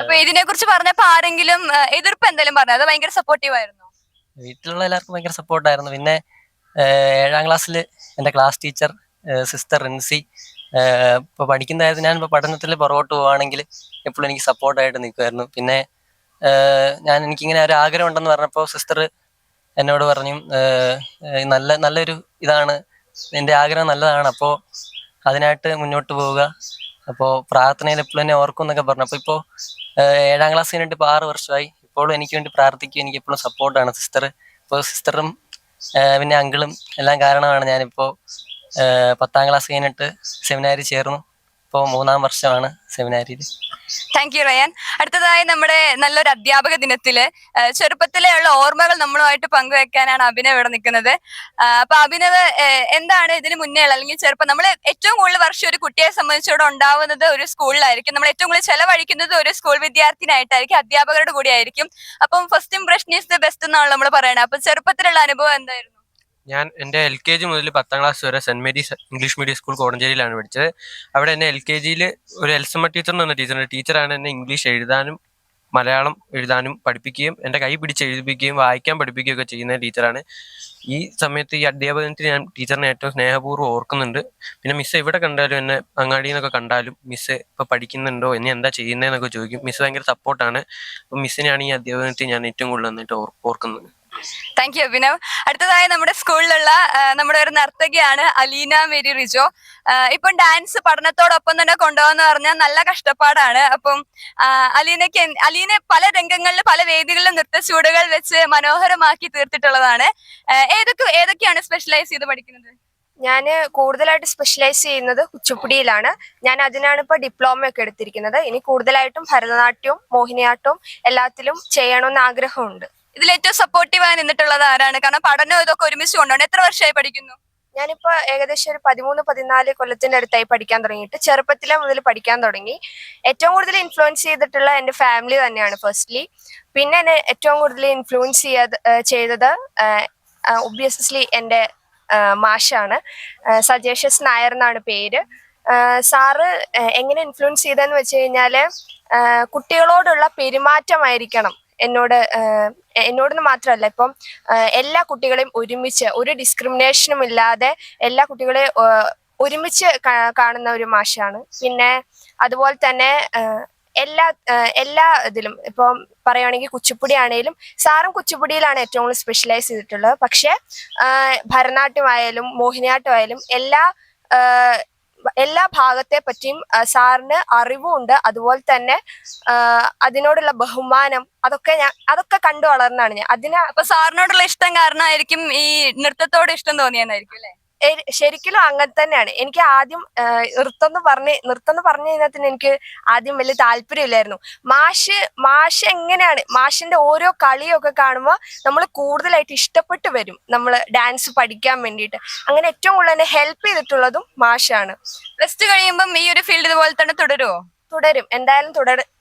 അപ്പൊ ഇതിനെ കുറിച്ച് പറഞ്ഞപ്പോ ആരെങ്കിലും എതിർപ്പ് എന്തെങ്കിലും പറഞ്ഞു? അത് ഭയങ്കര സപ്പോർട്ടീവ് ആയിരുന്നു? വീട്ടിലുള്ള എല്ലാവർക്കും ഭയങ്കര സപ്പോർട്ടായിരുന്നു. പിന്നെ 7ാം ക്ലാസ്സിൽ എൻ്റെ ക്ലാസ് ടീച്ചർ സിസ്റ്റർ റിൻസി ഇപ്പോൾ പഠിക്കുന്ന കാര്യത്തിൽ ഞാൻ ഇപ്പോൾ പഠനത്തിൽ പുറകോട്ട് പോവുകയാണെങ്കിൽ എപ്പോഴും എനിക്ക് സപ്പോർട്ടായിട്ട് നിൽക്കുമായിരുന്നു. പിന്നെ എനിക്കിങ്ങനെ ഒരു ആഗ്രഹം ഉണ്ടെന്ന് പറഞ്ഞപ്പോൾ സിസ്റ്റർ എന്നോട് പറഞ്ഞു നല്ലൊരു ഇതാണ്, എൻ്റെ ആഗ്രഹം നല്ലതാണ്, അപ്പോൾ അതിനായിട്ട് മുന്നോട്ട് പോവുക, അപ്പോൾ പ്രാർത്ഥനയിൽ എപ്പോഴും എന്നെ ഓർക്കും എന്നൊക്കെ പറഞ്ഞു. അപ്പോൾ ഇപ്പോൾ 7ാം ക്ലാസ് കഴിഞ്ഞിട്ട് ഇപ്പോൾ 6 വർഷമായി. ഇപ്പോഴും എനിക്ക് വേണ്ടി പ്രാർത്ഥിക്കും, എനിക്ക് എപ്പോഴും സപ്പോർട്ടാണ് സിസ്റ്റർ. ഇപ്പോൾ സിസ്റ്ററും പിന്നെ അങ്കിളും എല്ലാം കാരണമാണ് ഞാനിപ്പോൾ 10ാം ക്ലാസ് കഴിഞ്ഞിട്ട് സെമിനാരി ചേർന്നു. ഇപ്പോൾ 3ാം വർഷമാണ് സെമിനാരിയിൽ. Thank you Ryan. അടുത്തതായി നമ്മുടെ നല്ലൊരു അധ്യാപക ദിനത്തില് ചെറുപ്പത്തിലെ ഉള്ള ഓർമ്മകൾ നമ്മളുമായിട്ട് പങ്കുവെക്കാനാണ് അഭിനവ് ഇവിടെ നിൽക്കുന്നത്. അപ്പൊ അഭിനവ് എന്താണ് ഇതിന് മുന്നേ ഉള്ള അല്ലെങ്കിൽ ചെറുപ്പം നമ്മൾ ഏറ്റവും കൂടുതൽ വർഷം ഒരു കുട്ടിയെ സംബന്ധിച്ചോടെ ഉണ്ടാവുന്നത് ഒരു സ്കൂളിലായിരിക്കും. നമ്മൾ ഏറ്റവും കൂടുതൽ ചെലവഴിക്കുന്നത് ഒരു സ്കൂൾ വിദ്യാർത്ഥിനായിട്ടായിരിക്കും, അധ്യാപകരുടെ കൂടെ ആയിരിക്കും. അപ്പം first impression is the best എന്നാണ് നമ്മൾ പറയണത്. അപ്പൊ ചെറുപ്പത്തിലുള്ള അനുഭവം എന്തായിരുന്നു? ഞാൻ എൻ്റെ LKG മുതൽ 10ാം ക്ലാസ് വരെ saint Mary's English medium school കോടഞ്ചേരിയിലാണ് പഠിച്ചത്. അവിടെ എന്നെ LKGയിൽ ഒരു എൽസമ്മ ടീച്ചർ എന്ന് പറഞ്ഞ ടീച്ചറാണ് എന്നെ ഇംഗ്ലീഷ് എഴുതാനും മലയാളം എഴുതാനും പഠിപ്പിക്കുകയും എൻ്റെ കൈ പിടിച്ച് എഴുതിപ്പിക്കുകയും വായിക്കാൻ പഠിപ്പിക്കുകയും ഒക്കെ ചെയ്യുന്ന ടീച്ചറാണ്. ഈ സമയത്ത് ഈ അധ്യാപനത്തിന് ഞാൻ ടീച്ചറിനെ ഏറ്റവും സ്നേഹപൂർവ്വം ഓർക്കുന്നുണ്ട്. പിന്നെ മിസ്സ് എവിടെ കണ്ടാലും എന്നെ അങ്ങാടിയിൽ നിന്നൊക്കെ കണ്ടാലും മിസ്സ് ഇപ്പോൾ പഠിക്കുന്നുണ്ടോ ഇനി എന്താ ചെയ്യുന്നതെന്നൊക്കെ ചോദിക്കും. മിസ്സ് ഭയങ്കര സപ്പോർട്ടാണ്. അപ്പം മിസ്സിനെയാണ് ഈ അധ്യാപനത്തിൽ ഞാൻ ഏറ്റവും കൂടുതൽ നന്നായിട്ട് ഓർക്കുന്നത്. Thank you Abhinav. അടുത്തതായി നമ്മുടെ സ്കൂളിലുള്ള നമ്മുടെ ഒരു നർത്തകിയാണ് അലീന മേരി റിജോ. ഇപ്പം ഡാൻസ് പഠനത്തോടൊപ്പം തന്നെ കൊണ്ടുപോകാന്ന് പറഞ്ഞാൽ നല്ല കഷ്ടപ്പാടാണ്. അപ്പം അലീനെ പല രംഗങ്ങളിലും പല വേദികളിലും നൃത്തചൂടുകൾ വെച്ച് മനോഹരമാക്കി തീർത്തിട്ടുള്ളതാണ്. ഏതൊക്കെയാണ് സ്പെഷ്യലൈസ് ചെയ്ത് പഠിക്കുന്നത്? ഞാൻ കൂടുതലായിട്ട് സ്പെഷ്യലൈസ് ചെയ്യുന്നത് കുച്ചിപ്പുടിയിലാണ്. ഞാൻ അതിനാണ് ഇപ്പോൾ ഡിപ്ലോമ ഒക്കെ എടുത്തിരിക്കുന്നത്. ഇനി കൂടുതലായിട്ടും ഭരതനാട്യവും മോഹിനിയാട്ടവും എല്ലാത്തിലും ചെയ്യണമെന്ന് ആഗ്രഹമുണ്ട്. ഇതിൽ ഏറ്റവും സപ്പോർട്ടീവായി നിന്നിട്ടുള്ളത് ആരാണ്? കാരണം പഠനം ഇതൊക്കെ ഒരുമിച്ച് കൊണ്ടുപോകണം. എത്ര വർഷമായി പഠിക്കുന്നു? ഞാനിപ്പോ ഏകദേശം ഒരു 13-14 കൊല്ലത്തിന്റെ അടുത്തായി പഠിക്കാൻ തുടങ്ങിയിട്ട്. ചെറുപ്പത്തിലെ മുതൽ പഠിക്കാൻ തുടങ്ങി. ഏറ്റവും കൂടുതൽ ഇൻഫ്ലുവൻസ് ചെയ്തിട്ടുള്ള എൻ്റെ ഫാമിലി തന്നെയാണ് ഫസ്റ്റ്ലി. പിന്നെ എന്നെ ഏറ്റവും കൂടുതൽ ഇൻഫ്ലുവൻസ് ചെയ്തത് ഒബ്വിയസ്ലി എൻ്റെ മാഷാണ്. സജേഷ്യസ് നായർ എന്നാണ് പേര്. സാറ് എങ്ങനെ ഇൻഫ്ലുവൻസ് ചെയ്തതെന്ന് വെച്ച് കഴിഞ്ഞാല് കുട്ടികളോടുള്ള പെരുമാറ്റമായിരിക്കണം എന്നോടെന്ന് മാത്രമല്ല, ഇപ്പം എല്ലാ കുട്ടികളെയും ഒരുമിച്ച് ഒരു ഡിസ്ക്രിമിനേഷനും ഇല്ലാതെ എല്ലാ കുട്ടികളെയും ഒരുമിച്ച് കാണുന്ന ഒരു മാഷാണ്. പിന്നെ അതുപോലെ തന്നെ എല്ലാ ഇതിലും ഇപ്പം പറയുകയാണെങ്കിൽ കുച്ചിപ്പുടി ആണെങ്കിലും സാറും കുച്ചിപ്പുടിയിലാണ് ഏറ്റവും കൂടുതൽ സ്പെഷ്യലൈസ് ചെയ്തിട്ടുള്ളത്. പക്ഷെ ഭരതനാട്യമായാലും മോഹിനിയാട്ടമായാലും എല്ലാ ഭാഗത്തെ പറ്റിയും സാറിന് അറിവുമുണ്ട്. അതുപോലെ തന്നെ അതിനോടുള്ള ബഹുമാനം അതൊക്കെ കണ്ടു വളർന്നാണ് ഞാൻ. അപ്പൊ സാറിനോടുള്ള ഇഷ്ടം കാരണമായിരിക്കും ഈ നൃത്തത്തോട് ഇഷ്ടം തോന്നിയെന്നായിരിക്കും അല്ലെ? ശരിക്കും അങ്ങനെ തന്നെയാണ്. എനിക്ക് ആദ്യം നൃത്തം എന്ന് പറഞ്ഞു കഴിഞ്ഞാൽ തന്നെ എനിക്ക് ആദ്യം വലിയ താല്പര്യമില്ലായിരുന്നു. മാഷ് എങ്ങനെയാണ് മാഷിന്റെ ഓരോ കളിയൊക്കെ കാണുമ്പോൾ നമ്മൾ കൂടുതലായിട്ട് ഇഷ്ടപ്പെട്ടു വരും നമ്മൾ ഡാൻസ് പഠിക്കാൻ വേണ്ടിയിട്ട്. അങ്ങനെ ഏറ്റവും കൂടുതൽ എന്നെ ഹെൽപ്പ് ചെയ്തിട്ടുള്ളതും മാഷാണ്. പ്ലസ് ടു കഴിയുമ്പം ഈ ഒരു ഫീൽഡ് ഇതുപോലെ തന്നെ തുടരുമോ? തുടരും. എന്തായാലും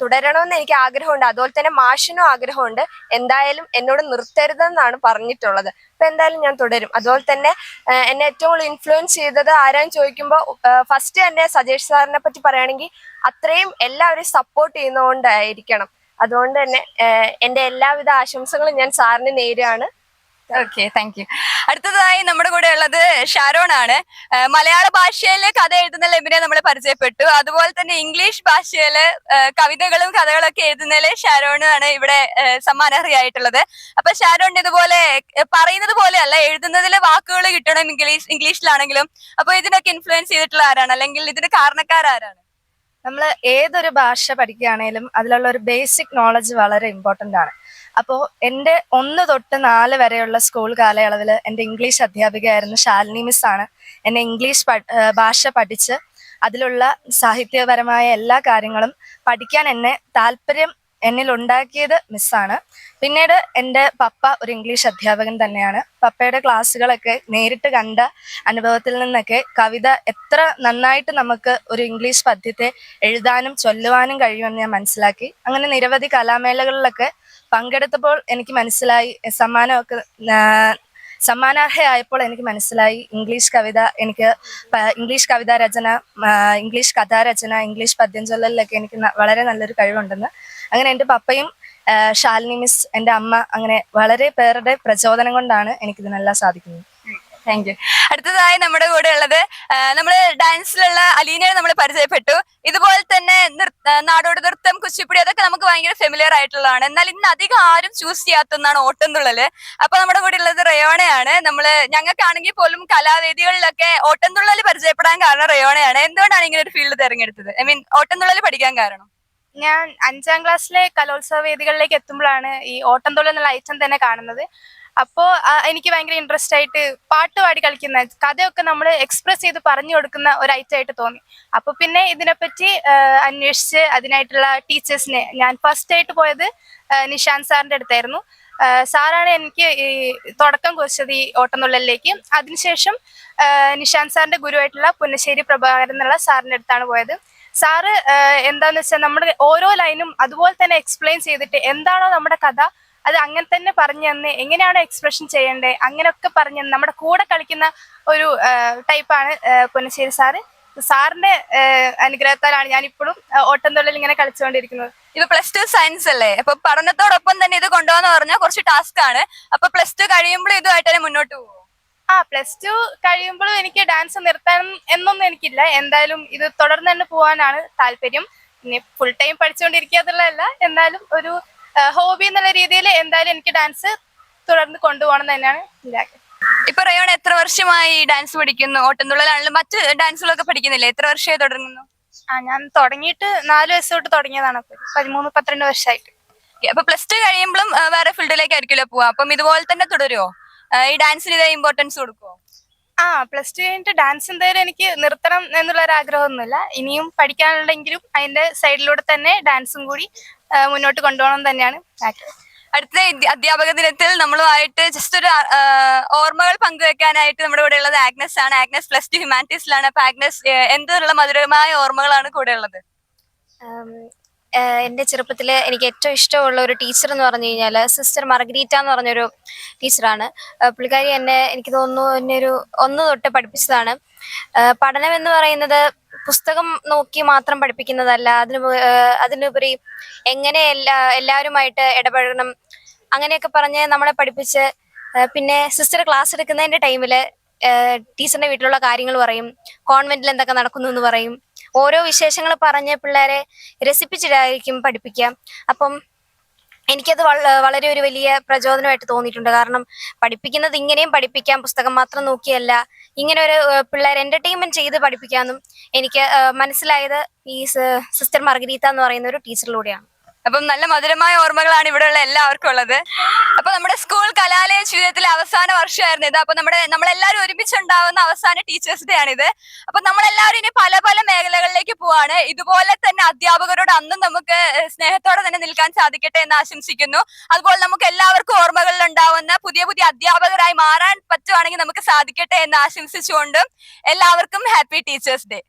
തുടരണമെന്ന് എനിക്ക് ആഗ്രഹമുണ്ട്. അതുപോലെ തന്നെ മാഷിനും ആഗ്രഹമുണ്ട്. എന്തായാലും എന്നോട് നിർത്തരുതെന്നാണ് പറഞ്ഞിട്ടുള്ളത്. അപ്പൊ എന്തായാലും ഞാൻ തുടരും. അതുപോലെ തന്നെ എന്നെ ഏറ്റവും കൂടുതൽ ഇൻഫ്ലുവൻസ് ചെയ്തത് ആരാന്ന് ചോദിക്കുമ്പോൾ ഫസ്റ്റ് തന്നെ സജേഷ് സാറിനെ പറ്റി പറയുകയാണെങ്കിൽ അത്രയും എല്ലാവരെയും സപ്പോർട്ട് ചെയ്യുന്നതുകൊണ്ടായിരിക്കണം. അതുകൊണ്ട് തന്നെ എൻ്റെ എല്ലാവിധ ആശംസകളും ഞാൻ സാറിന് നേരെയാണ്. Okay, thank you. അടുത്തതായി നമ്മുടെ കൂടെ ഉള്ളത് ഷാരോൺ ആണ്. മലയാള ഭാഷയില് കഥ എഴുതുന്ന ലെബിനെ നമ്മൾ പരിചയപ്പെട്ടു. അതുപോലെ തന്നെ ഇംഗ്ലീഷ് ഭാഷയില് കവിതകളും കഥകളൊക്കെ എഴുതുന്നതില് ഷാരോൺ ആണ് ഇവിടെ സമ്മാനർഹയായിട്ടുള്ളത്. അപ്പൊ ഷാരോൺ ഇതുപോലെ പറയുന്നത് പോലെയല്ല, എഴുതുന്നതില് വാക്കുകൾ കിട്ടണം ഇംഗ്ലീഷിലാണെങ്കിലും. അപ്പൊ ഇതിനൊക്കെ ഇൻഫ്ലുവൻസ് ചെയ്തിട്ടുള്ള ആരാണ്, അല്ലെങ്കിൽ ഇതിന് കാരണക്കാരാരാണ്? നമ്മൾ ഏതൊരു ഭാഷ പഠിക്കുകയാണെങ്കിലും അതിലുള്ള ഒരു ബേസിക് നോളജ് വളരെ ഇമ്പോർട്ടൻ്റ് ആണ്. അപ്പോൾ എൻ്റെ 1 തൊട്ട് 4 വരെയുള്ള സ്കൂൾ കാലയളവിൽ എൻ്റെ ഇംഗ്ലീഷ് അധ്യാപികയായിരുന്നു ശാലിനി മിസ്സാണ് എന്നെ ഇംഗ്ലീഷ് ഭാഷ പഠിച്ച് അതിലുള്ള സാഹിത്യപരമായ എല്ലാ കാര്യങ്ങളും പഠിക്കാൻ എന്നെ താല്പര്യം എന്നിൽ ഉണ്ടാക്കിയത് മിസ്സാണ്. പിന്നീട് എൻ്റെ പപ്പ ഒരു ഇംഗ്ലീഷ് അധ്യാപകൻ തന്നെയാണ്. പപ്പയുടെ ക്ലാസ്സുകളൊക്കെ നേരിട്ട് കണ്ട അനുഭവത്തിൽ നിന്നൊക്കെ കവിത എത്ര നന്നായിട്ട് നമുക്ക് ഒരു ഇംഗ്ലീഷ് പദ്യത്തെ എഴുതാനും ചൊല്ലുവാനും കഴിയുമെന്ന് ഞാൻ മനസ്സിലാക്കി. അങ്ങനെ നിരവധി കലാമേളകളിലൊക്കെ പങ്കെടുത്തപ്പോൾ എനിക്ക് മനസ്സിലായി, സമ്മാനാർഹയായപ്പോൾ എനിക്ക് മനസ്സിലായി ഇംഗ്ലീഷ് കവിതാ രചന, ഇംഗ്ലീഷ് കഥാരചന, ഇംഗ്ലീഷ് പദ്യം ചൊല്ലലിലൊക്കെ എനിക്ക് വളരെ നല്ലൊരു കഴിവുണ്ടെന്ന്. അങ്ങനെ എൻ്റെ പപ്പയും ശാലിനി മിസ്, എൻ്റെ അമ്മ, അങ്ങനെ വളരെ പേരുടെ പ്രചോദനം കൊണ്ടാണ് എനിക്കിതിനെല്ലാം സാധിക്കുന്നത്. Thank you. അടുത്തതായി നമ്മുടെ കൂടെ ഉള്ളത് നമ്മള് ഡാൻസിലുള്ള അലീനയെ നമ്മൾ പരിചയപ്പെട്ടു. ഇതുപോലെ തന്നെ നാടോടി നൃത്തം, കുച്ചിപ്പുടി അതൊക്കെ നമുക്ക് ഭയങ്കര ഫെമിലിയർ ആയിട്ടുള്ളതാണ്. എന്നാൽ ഇന്ന് അധികം ആരും ചൂസ് ചെയ്യാത്തതാണ് ഓട്ടംതുള്ളല്. അപ്പൊ നമ്മുടെ കൂടെ ഉള്ളത് റയോണയാണ്. ഞങ്ങൾക്കാണെങ്കിൽ പോലും കലാവേദികളിലൊക്കെ ഓട്ടംതുള്ളല് പരിചയപ്പെടാൻ കാരണം റയോണയാണ്. എന്തുകൊണ്ടാണ് ഇങ്ങനെ ഒരു ഫീൽഡ് തിരഞ്ഞെടുത്തത്? ഐ മീൻ ഓട്ടംതുള്ളല് പഠിക്കാൻ കാരണം? ഞാൻ 5ാം ക്ലാസ്സിലെ കലോത്സവ വേദികളിലേക്ക് എത്തുമ്പോഴാണ് ഈ ഓട്ടംതുള്ളൽ എന്നുള്ള ഐറ്റം തന്നെ കാണുന്നത്. അപ്പോൾ എനിക്ക് ഭയങ്കര ഇൻട്രസ്റ്റ് ആയിട്ട് പാട്ട് പാടി കളിക്കുന്ന കഥയൊക്കെ നമ്മൾ എക്സ്പ്രസ് ചെയ്ത് പറഞ്ഞു കൊടുക്കുന്ന ഒരു ഐറ്റം ആയിട്ട് തോന്നി. അപ്പോൾ പിന്നെ ഇതിനെപ്പറ്റി അന്വേഷിച്ച് അതിനായിട്ടുള്ള ടീച്ചേഴ്സിനെ ഞാൻ ഫസ്റ്റ് ആയിട്ട് പോയത് നിഷാന്ത് സാറിൻ്റെ അടുത്തായിരുന്നു. സാറാണ് എനിക്ക് ഈ തുടക്കം കുറിച്ചത് ഈ ഓട്ടംതുള്ളലിലേക്ക്. അതിനുശേഷം നിഷാന്ത് സാറിൻ്റെ ഗുരുവായിട്ടുള്ള പുന്നശ്ശേരി പ്രഭാകരൻ എന്നുള്ള സാറിൻ്റെ അടുത്താണ് പോയത്. സാറ് എന്താന്ന് വെച്ചാൽ നമ്മുടെ ഓരോ ലൈനും അതുപോലെ തന്നെ എക്സ്പ്ലെയിൻ ചെയ്തിട്ട് എന്താണോ നമ്മുടെ കഥ അത് അങ്ങനെ തന്നെ പറഞ്ഞു തന്ന് എങ്ങനെയാണോ എക്സ്പ്രഷൻ ചെയ്യേണ്ടത് അങ്ങനെയൊക്കെ പറഞ്ഞു തന്ന് നമ്മുടെ കൂടെ കളിക്കുന്ന ഒരു ടൈപ്പാണ് പുന്നശ്ശേരി സാറ്. സാറിന്റെ അനുഗ്രഹത്താലാണ് ഞാനിപ്പോഴും ഓട്ടംതുള്ളൽ ഇങ്ങനെ കളിച്ചുകൊണ്ടിരിക്കുന്നത്. ഇത് +2 സയൻസ് അല്ലേ? അപ്പൊ പഠനത്തോടൊപ്പം തന്നെ ഇത് കൊണ്ടുപോകാന്ന് പറഞ്ഞാൽ കുറച്ച് ടാസ്ക് ആണ്. അപ്പൊ +2 കഴിയുമ്പോൾ ഇതുമായിട്ട് തന്നെ മുന്നോട്ട് പോകും. +2 കഴിയുമ്പോഴും എനിക്ക് ഡാൻസ് നിർത്താൻ എന്നൊന്നും എനിക്കില്ല. എന്തായാലും ഇത് തുടർന്ന് തന്നെ പോകാനാണ് താല്പര്യം. ഇനി ഫുൾ ടൈം പഠിച്ചുകൊണ്ടിരിക്കാന്നുള്ളതല്ല, എന്നാലും ഒരു ഹോബി എന്നുള്ള രീതിയിൽ എന്തായാലും എനിക്ക് ഡാൻസ് തുടർന്ന് കൊണ്ടുപോകണം എന്ന് തന്നെയാണ് എൻ്റെ ആഗ്രഹം. ഇപ്പൊ റയോൺ എത്ര വർഷമായി ഡാൻസ് പഠിക്കുന്നു? ഓട്ടംതുള്ളലാണെങ്കിലും മറ്റ് ഡാൻസുകളൊക്കെ പഠിക്കുന്നില്ലേ? എത്ര വർഷമായി തുടങ്ങുന്നു? ഞാൻ തുടങ്ങിയിട്ട് 4 വയസ്സ് തൊട്ട് തുടങ്ങിയതാണ്. അപ്പോൾ 13-12 വർഷമായിട്ട്. അപ്പൊ +2 കഴിയുമ്പോഴും വേറെ ഫീൽഡിലേക്കായിരിക്കുമല്ലോ പോവാ. അപ്പം ഇതുപോലെ തന്നെ തുടരുമോ? ഈ ഡാൻസിന് ഇതേ ഇമ്പോർട്ടൻസ് കൊടുക്കുമോ? +2 കഴിഞ്ഞിട്ട് ഡാൻസ് എന്തായാലും എനിക്ക് നിർത്തണം എന്നുള്ള ഒരു ആഗ്രഹമൊന്നുമില്ല. ഇനിയും പഠിക്കാനുണ്ടെങ്കിലും അതിന്റെ സൈഡിലൂടെ തന്നെ ഡാൻസും കൂടി മുന്നോട്ട് കൊണ്ടുപോകണം തന്നെയാണ് ആഗ്രഹം. അടുത്ത അധ്യാപക ദിനത്തിൽ നമ്മളുമായിട്ട് ജസ്റ്റ് ഒരു ഓർമ്മകൾ പങ്കുവെക്കാനായിട്ട് നമ്മുടെ കൂടെ ഉള്ളത് ആഗ്നസ് ആണ്. ആഗ്നസ് +2 ഹ്യൂമാനിറ്റീസിലാണ്. അപ്പൊ ആഗ്നസ് എന്തുള്ള മധുരമായ ഓർമ്മകളാണ് കൂടെ ഉള്ളത്? എൻ്റെ ചെറുപ്പത്തിൽ എനിക്ക് ഏറ്റവും ഇഷ്ടമുള്ള ഒരു ടീച്ചർ എന്ന് പറഞ്ഞു കഴിഞ്ഞാൽ സിസ്റ്റർ മർഗരീറ്റ എന്ന് പറഞ്ഞൊരു ടീച്ചറാണ്. പുള്ളിക്കാരി എന്നെ എനിക്ക് തോന്നുന്നു എന്നെ ഒരു 1 തൊട്ട് പഠിപ്പിച്ചതാണ്. പഠനം എന്ന് പറയുന്നത് പുസ്തകം നോക്കി മാത്രം പഠിപ്പിക്കുന്നതല്ല, അതിനുപരി എങ്ങനെ എല്ലാവരുമായിട്ട് ഇടപഴകണം അങ്ങനെയൊക്കെ പറഞ്ഞ് നമ്മളെ പഠിപ്പിച്ച്, പിന്നെ സിസ്റ്റർ ക്ലാസ് എടുക്കുന്നതിൻ്റെ ടൈമിൽ ടീച്ചറിൻ്റെ വീട്ടിലുള്ള കാര്യങ്ങൾ പറയും, കോൺവെന്റിൽ എന്തൊക്കെ നടക്കുന്നു എന്ന് പറയും. ഓരോ വിശേഷങ്ങൾ പറഞ്ഞ് പിള്ളേരെ രസിപ്പിച്ചിട്ടായിരിക്കും പഠിപ്പിക്കുക. അപ്പം എനിക്കത് വളരെ ഒരു വലിയ പ്രചോദനമായിട്ട് തോന്നിയിട്ടുണ്ട്. കാരണം പഠിപ്പിക്കുന്നത് ഇങ്ങനെയും പഠിപ്പിക്കാം, പുസ്തകം മാത്രം നോക്കിയല്ല, ഇങ്ങനെ ഒരു പിള്ളേരെ എന്റർടൈൻമെന്റ് ചെയ്ത് പഠിപ്പിക്കാമെന്നും എനിക്ക് മനസ്സിലായത് ഈ സിസ്റ്റർ മർഗരീത്ത എന്ന് പറയുന്ന ഒരു ടീച്ചറിലൂടെയാണ്. അപ്പം നല്ല മധുരമായ ഓർമ്മകളാണ് ഇവിടെയുള്ള എല്ലാവർക്കും ഉള്ളത്. അപ്പൊ നമ്മുടെ സ്കൂൾ കലാലയ ജീവിതത്തിലെ അവസാന വർഷമായിരുന്നു ഇത്. അപ്പൊ നമ്മളെല്ലാവരും ഒരുമിച്ചുണ്ടാവുന്ന അവസാന ടീച്ചേഴ്സ് ഡേ ആണിത്. അപ്പൊ നമ്മളെല്ലാവരും ഇനി പല പല മേഖലകളിലേക്ക് പോവാണ്. ഇതുപോലെ തന്നെ അധ്യാപകരോട് അന്നും നമുക്ക് സ്നേഹത്തോടെ തന്നെ നിൽക്കാൻ സാധിക്കട്ടെ എന്ന് ആശംസിക്കുന്നു. അതുപോലെ നമുക്ക് എല്ലാവർക്കും ഓർമ്മകളിൽ ഉണ്ടാവുന്ന പുതിയ പുതിയ അധ്യാപകരായി മാറാൻ പറ്റുവാണെങ്കിൽ നമുക്ക് സാധിക്കട്ടെ എന്ന് ആശംസിച്ചുകൊണ്ടും എല്ലാവർക്കും ഹാപ്പി ടീച്ചേഴ്സ് ഡേ.